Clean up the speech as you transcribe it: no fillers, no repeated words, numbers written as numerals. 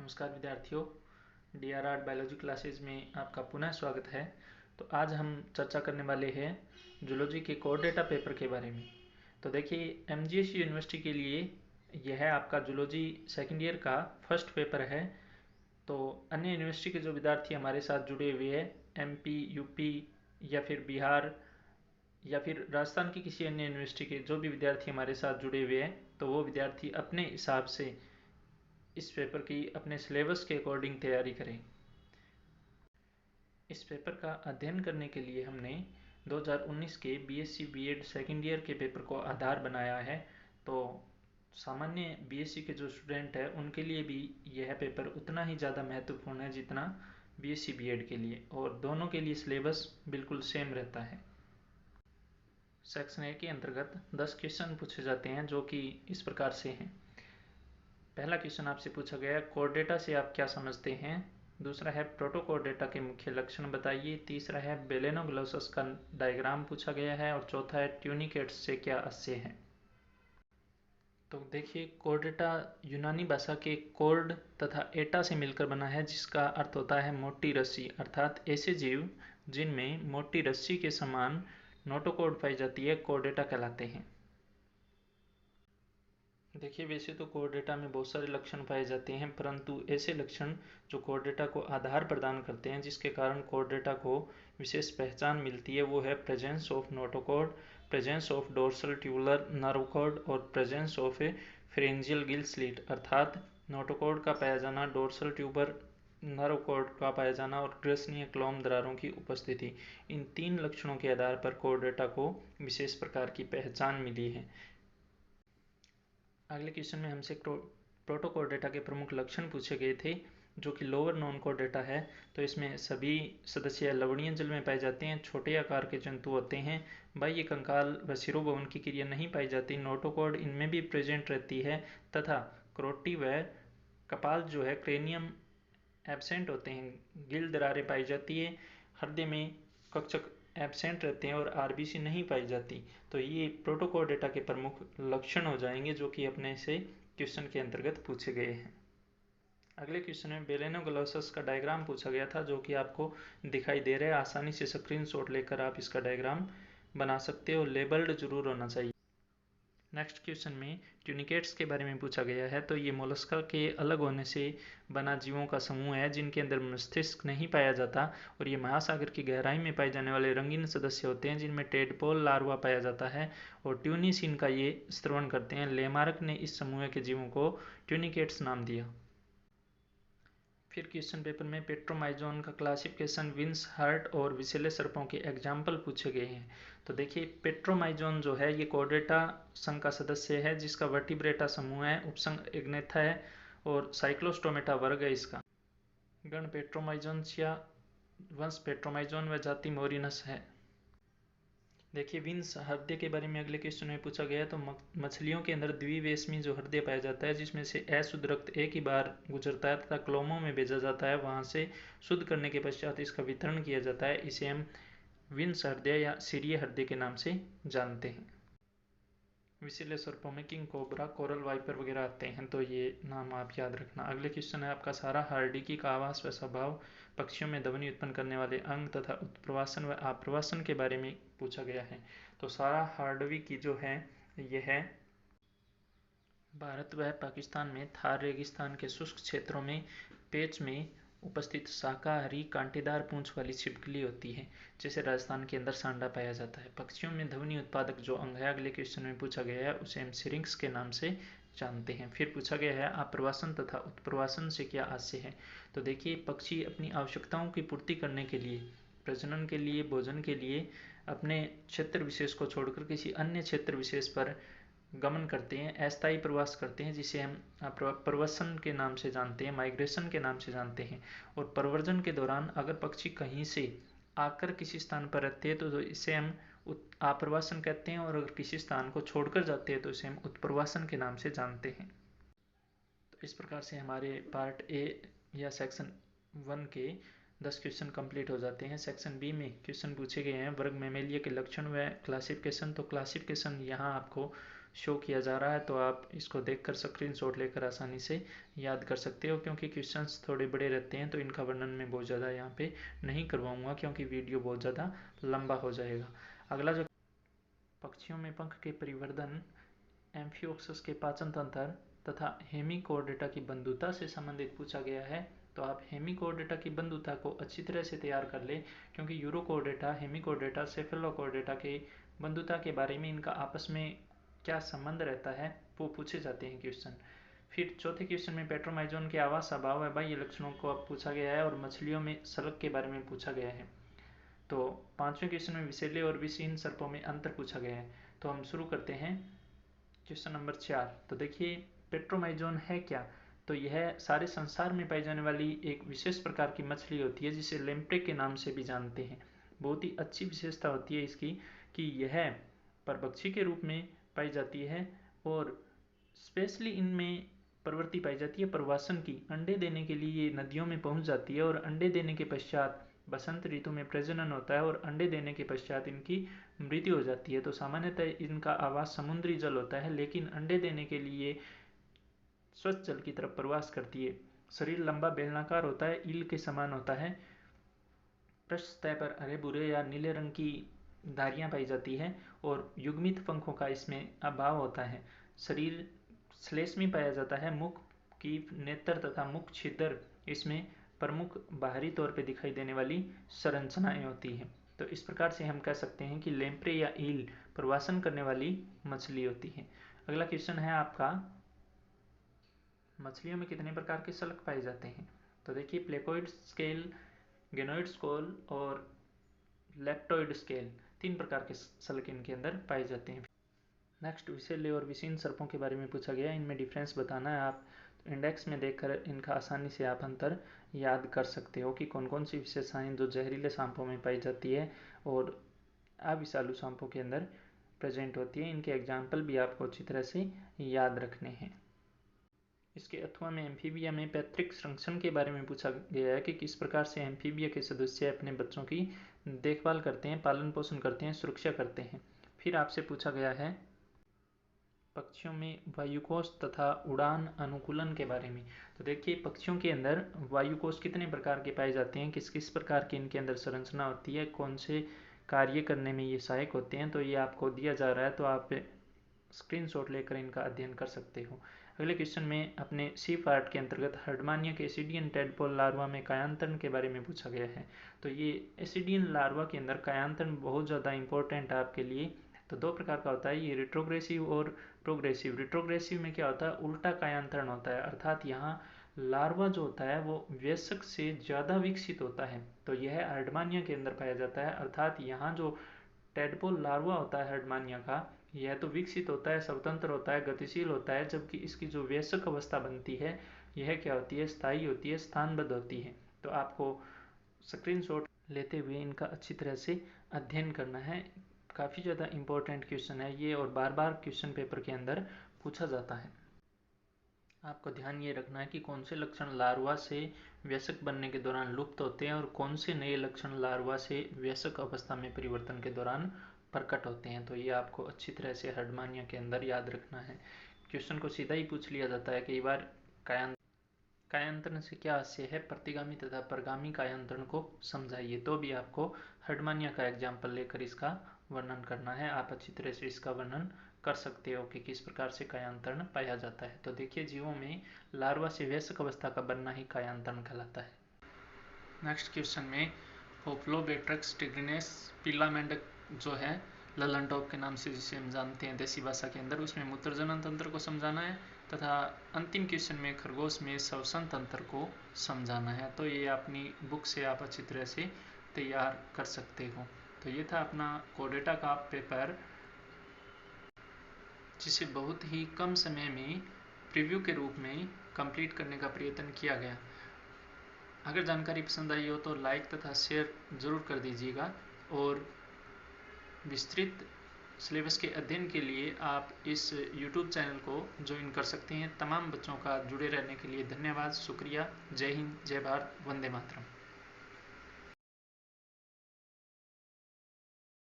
नमस्कार विद्यार्थियों, DRR biology classes में आपका पुनः स्वागत है। तो आज हम चर्चा करने वाले हैं जूलॉजी के कोर डेटा पेपर के बारे में। तो देखिए, MGSU यूनिवर्सिटी के लिए यह आपका जूलॉजी सेकेंड ईयर का फर्स्ट पेपर है। तो अन्य यूनिवर्सिटी के जो विद्यार्थी हमारे साथ जुड़े हुए हैं, MP, UP या फिर बिहार या फिर राजस्थान की किसी अन्य यूनिवर्सिटी के जो भी विद्यार्थी हमारे साथ जुड़े हुए हैं, तो वो विद्यार्थी अपने हिसाब से इस पेपर की अपने सिलेबस के अकॉर्डिंग तैयारी करें। इस पेपर का अध्ययन करने के लिए हमने 2019 के BSc B.Ed सेकेंड ईयर के पेपर को आधार बनाया है। तो सामान्य BSc के जो स्टूडेंट हैं उनके लिए भी यह पेपर उतना ही ज़्यादा महत्वपूर्ण है जितना BSc B.Ed के लिए, और दोनों के लिए सिलेबस बिल्कुल सेम रहता है। सेक्शन ए के अंतर्गत 10 क्वेश्चन पूछे जाते हैं जो कि इस प्रकार से हैं। पहला क्वेश्चन आपसे पूछा गया है, कोर डेटा से आप क्या समझते हैं। दूसरा है, प्रोटोकोर डेटा के मुख्य लक्षण बताइए। तीसरा है, बेलेनोग्लोसस का डायग्राम पूछा गया है। और चौथा है, ट्यूनिकेट्स से क्या आशय है। तो देखिए, कोर डेटा यूनानी भाषा के कोर्ड तथा एटा से मिलकर बना है, जिसका अर्थ होता है मोटी रस्सी, अर्थात ऐसे जीव जिनमें मोटी रस्सी के समान नोटोकोड पाई जाती है कोर डेटा कहलाते हैं। देखिए, वैसे तो कोर डेटा में बहुत सारे लक्षण पाए जाते हैं, परंतु ऐसे लक्षण जो कोर डेटा को आधार प्रदान करते हैं, जिसके कारण कोर डेटा को विशेष पहचान मिलती है, वो है presence of notochord, presence of dorsal tubular nerve cord और presence of a pharyngeal gill slit, अर्थात नोटोकोड का पाया जाना, डोर्सल ट्यूबर नर्व कॉर्ड का पाया जाना और ग्रसनीय क्लोम दरारों की उपस्थिति। इन तीन लक्षणों के आधार पर कोर डेटा को विशेष प्रकार की पहचान मिली है। अगले क्वेश्चन में हमसे प्रोटोकोर डेटा के प्रमुख लक्षण पूछे गए थे, जो कि लोअर नॉन कोर डेटा है। तो इसमें सभी सदस्य लवणीय जल में पाए जाते हैं, छोटे आकार के जंतु होते हैं, बाह्य कंकाल व सिरोभवन की क्रिया नहीं पाई जाती, नोटोकॉर्ड इनमें भी प्रेजेंट रहती है, तथा क्रोटी व कपाल जो है क्रेनियम एब्सेंट होते हैं, गिल दरारें पाई जाती है, हृदय में कक्षक एब्सेंट रहते हैं और आरबीसी नहीं पाई जाती। तो ये प्रोटोकोर डेटा के प्रमुख लक्षण हो जाएंगे जो कि अपने से क्वेश्चन के अंतर्गत पूछे गए हैं। अगले क्वेश्चन में बेलेनोग्लोसस का डायग्राम पूछा गया था, जो कि आपको दिखाई दे रहा है। आसानी से स्क्रीनशॉट लेकर आप इसका डायग्राम बना सकते हो, लेबल्ड जरूर होना चाहिए। नेक्स्ट क्वेश्चन में ट्यूनिकेट्स के बारे में पूछा गया है। तो ये मोलस्का के अलग होने से बना जीवों का समूह है, जिनके अंदर मस्तिष्क नहीं पाया जाता, और ये महासागर की गहराई में पाए जाने वाले रंगीन सदस्य होते हैं, जिनमें टेडपोल लार्वा पाया जाता है और ट्यूनिसिन का ये स्त्रवण करते हैं। लेमार्क ने इस समूह के जीवों को ट्यूनिकेट्स नाम दिया। फिर क्वेश्चन पेपर में पेट्रोमाइजोन का क्लासिफिकेशन, विंस हर्ट और विसेले सर्पों के एग्जाम्पल पूछे गए हैं। तो देखिए, पेट्रोमाइजोन जो है ये कोर्डेटा संघ का सदस्य है, जिसका वर्टिब्रेटा समूह है, उपसंघ एग्नेथा है और साइक्लोस्टोमेटा वर्ग है इसका। गण पेट्रोमाइजोन्सिया, वंश पेट्रोमाइजोन व जाति मोरिनस है। देखिए, विंस हृदय के बारे में अगले क्वेश्चन में पूछा गया। तो मछलियों के अंदर द्विवेशमी जो हृदय पाया जाता है, जिसमें से अशुद्ध रक्त एक ही बार गुजरता है तथा क्लोमों में भेजा जाता है, वहां से शुद्ध करने के पश्चात इसका वितरण किया जाता है। इसे हम विंस हृदय या सीरिय हृदय के नाम से जानते हैं। विसिले सर्पों में किंग कोबरा, कोरल वाइपर वगैरह आते हैं, तो ये नाम आप याद रखना। अगले क्वेश्चन है आपका, सारा हार्डिकी का आवास व स्वभाव, पक्षियों में ध्वनि उत्पन्न करने वाले अंग तथा उत्प्रवासन व आप्रवासन के बारे में पूछा गया है। तो सारा हार्डविकी जो है यह है भारत व पाकिस्तान में थार रेगिस्तान के शुष्क क्षेत्रों में पेच में उपस्थित शाकाहारी कांटेदार पूंछ वाली छिपकली होती है, जैसे राजस्थान के अंदर सांडा पाया जाता है। पक्षियों में ध्वनि उत्पादक जो अंग है, अगले क्वेश्चन में पूछा गया है, उसे हम सिरिंक्स के नाम से जानते हैं। फिर पूछा गया है, आप्रवासन तथा उत्प्रवासन से क्या आशय है। तो देखिए, पक्षी अपनी आवश्यकताओं की पूर्ति करने के लिए, प्रजनन के लिए, भोजन के लिए अपने क्षेत्र विशेष को छोड़कर किसी अन्य क्षेत्र विशेष पर गमन करते हैं, अस्थायी प्रवास करते हैं, जिसे हम प्रवसन के नाम से जानते हैं, माइग्रेशन के नाम से जानते हैं। और प्रव्रजन के दौरान अगर पक्षी कहीं से आकर किसी स्थान पर रहते हैं तो इसे हम आप्रवासन कहते हैं, और अगर किसी स्थान को छोड़कर जाते हैं तो इसे हम उत्प्रवासन के नाम से जानते हैं। तो इस प्रकार से हमारे पार्ट ए या सेक्शन 1 के 10 क्वेश्चन कंप्लीट हो जाते हैं। सेक्शन बी में क्वेश्चन पूछे गए हैं, वर्ग मेमेलिया के लक्षण व क्लासिफिकेशन। तो क्लासिफिकेशन यहाँ आपको शो किया जा रहा है, तो आप इसको देखकर स्क्रीनशॉट लेकर आसानी से याद कर सकते हो। क्योंकि क्वेश्चंस थोड़े बड़े रहते हैं तो इनका वर्णन मैं बहुत ज़्यादा यहाँ पे नहीं करवाऊँगा, क्योंकि वीडियो बहुत ज़्यादा लंबा हो जाएगा। अगला जो पक्षियों में पंख के परिवर्धन, एम्फिओक्सस के पाचन तंत्र तथा हेमिकोर्डेटा की बंधुता से संबंधित पूछा गया है। तो आप हेमिकोर्डेटा की बंधुता को अच्छी तरह से तैयार कर ले, क्योंकि यूरोकोर्डेटा, हेमिकोर्डेटा, सेफेलोकोर्डेटा के बंधुता के बारे में, इनका आपस में क्या संबंध रहता है, वो पूछे जाते हैं क्वेश्चन। फिर चौथे क्वेश्चन में पेट्रोमाइजोन के आवास अभाव व बाह्य लक्षणों को अब पूछा गया है और मछलियों में सलक के बारे में पूछा गया है। तो पांचवें क्वेश्चन में विषैले और विषहीन सर्पों में अंतर पूछा गया है। तो हम शुरू करते हैं क्वेश्चन नंबर 4। तो देखिए पेट्रोमाइजोन है क्या, तो यह सारे संसार में पाई जाने वाली एक विशेष प्रकार की मछली होती है जिसे लेम्प्रे के नाम से भी जानते हैं। बहुत ही अच्छी विशेषता होती है इसकी कि यह परभक्षी के रूप में पाई जाती है और स्पेशली इनमें प्रवृत्ति पाई जाती है प्रवासन की। अंडे देने के लिए ये नदियों में पहुंच जाती है और अंडे देने के पश्चात बसंत ऋतु में प्रजनन होता है और अंडे देने के पश्चात इनकी मृत्यु हो जाती है। तो सामान्यतः इनका आवास समुद्री जल होता है, लेकिन अंडे देने के लिए स्वच्छ जल की तरफ प्रवास करती है। शरीर लंबा बेलनाकार होता है, ईल के समान होता है। पृष्ठ सतह पर हरे भूरे या नीले रंग की धारियां पाई जाती है और युग्मित पंखों का इसमें अभाव होता है। शरीर श्लेष्मी पाया जाता है। मुख की नेत्र तथा मुख छिद्र इसमें प्रमुख बाहरी तौर पर दिखाई देने वाली संरचनाएं होती हैं। तो इस प्रकार से हम कह सकते हैं कि लेम्प्रे या ईल प्रवासन करने वाली मछली होती है। अगला क्वेश्चन है आपका, मछलियों में कितने प्रकार के सलक पाए जाते हैं। तो देखिए प्लेकोइड स्केल, गेनोइड स्केल और लेप्टोइड स्केल, 3 प्रकार के सलक इनके अंदर पाए जाते हैं। नेक्स्ट विषैले और विषहीन सर्पों के बारे में पूछा गया, इनमें डिफरेंस बताना है। आप इंडेक्स में देखकर इनका आसानी से आप अंतर याद कर सकते हो कि कौन कौन सी विशेषताएं जो जहरीले सांपों में पाई जाती है और अविषालु सांपों के अंदर प्रेजेंट होती है। इनके एग्जाम्पल भी आपको अच्छी तरह से याद रखने हैं। इसके अथवा में एम्फीबिया में पैतृक संरक्षण के बारे में पूछा गया है कि किस प्रकार से एम्फीबिया के सदस्य अपने बच्चों की देखभाल करते हैं, पालन पोषण करते हैं, सुरक्षा करते हैं। फिर आपसे पूछा गया है पक्षियों में वायुकोश तथा उड़ान अनुकूलन के बारे में। तो देखिए पक्षियों के अंदर वायुकोश कितने प्रकार के पाए जाते हैं, किस किस प्रकार की इनके अंदर संरचना होती है, कौन से कार्य करने में ये सहायक होते हैं, तो ये आपको दिया जा रहा है। तो आप स्क्रीनशॉट लेकर इनका अध्ययन कर सकते हो। अगले क्वेश्चन में अपने सी पार्ट के अंतर्गत हर्डमानिया के एसिडियन टेडपोल लार्वा में कायांतरण के बारे में पूछा गया है। तो ये एसिडियन लार्वा के अंदर कायांतरण बहुत ज़्यादा इंपॉर्टेंट है आपके लिए। तो 2 प्रकार का होता है, ये रिट्रोग्रेसिव और प्रोग्रेसिव। रिट्रोग्रेसिव में क्या होता है, उल्टा कायांतरण होता है, अर्थात यहाँ लार्वा जो होता है वो वयस्क से ज़्यादा विकसित होता है। तो यह हर्डमानिया के अंदर पाया जाता है, अर्थात यहाँ जो टेडपोल लार्वा होता है हर्डमानिया का, यह तो विकसित होता है, स्वतंत्र होता है, गतिशील होता है, जबकि इसकी जो वयस्क अवस्था बनती है यह क्या होती है, स्थायी होती है, स्थानबद्ध होती है। तो आपको स्क्रीनशॉट लेते हुए इनका अच्छी तरह से अध्ययन करना है। काफ़ी ज़्यादा इम्पोर्टेंट क्वेश्चन है ये और बार बार क्वेश्चन पेपर के अंदर पूछा जाता है। आपको ध्यान ये रखना है कि कौन से लक्षण लार्वा से वयस्क बनने के दौरान लुप्त होते हैं और कौन से नए लक्षण लार्वा से वयस्क अवस्था में परिवर्तन के दौरान प्रकट होते हैं। तो ये आपको अच्छी तरह से हर्डमानिया के अंदर याद रखना है। क्वेश्चन को सीधा ही पूछ लिया जाता है कई बार, कायांतरण से क्या आशय है, प्रतिगामी तथा परगामी कायांतरण को समझाइए। तो भी आपको हर्डमानिया का एग्जाम्पल लेकर इसका वर्णन करना है। आप अच्छी तरह से इसका वर्णन कर सकते हो कि किस प्रकार से कायांतरण पाया जाता है। तो देखिए जीवों में लार्वा से वयस्क अवस्था का बनना ही कायांतरण कहलाता है। नेक्स्ट क्वेश्चन में होप्लोबेट्रक्स टिग्रिनेस पीला मेंढक जो है ललन टॉप के नाम से जिसे हम जानते हैं देसी भाषा के अंदर, उसमें मूत्रजनन तंत्र को समझाना है तथा अंतिम क्वेश्चन में खरगोश में श्वसन तंत्र को समझाना है। तो ये अपनी बुक से आप अच्छी तरह से तैयार कर सकते हो। तो ये था अपना कोर्डेटा का पेपर, जिसे बहुत ही कम समय में प्रीव्यू के रूप में कंप्लीट करने का प्रयत्न किया गया। अगर जानकारी पसंद आई हो तो लाइक तथा शेयर जरूर कर दीजिएगा और विस्तृत सिलेबस के अध्ययन के लिए आप इस YouTube चैनल को ज्वाइन कर सकते हैं। तमाम बच्चों का जुड़े रहने के लिए धन्यवाद, शुक्रिया। जय हिंद, जय भारत, वंदे मातरम।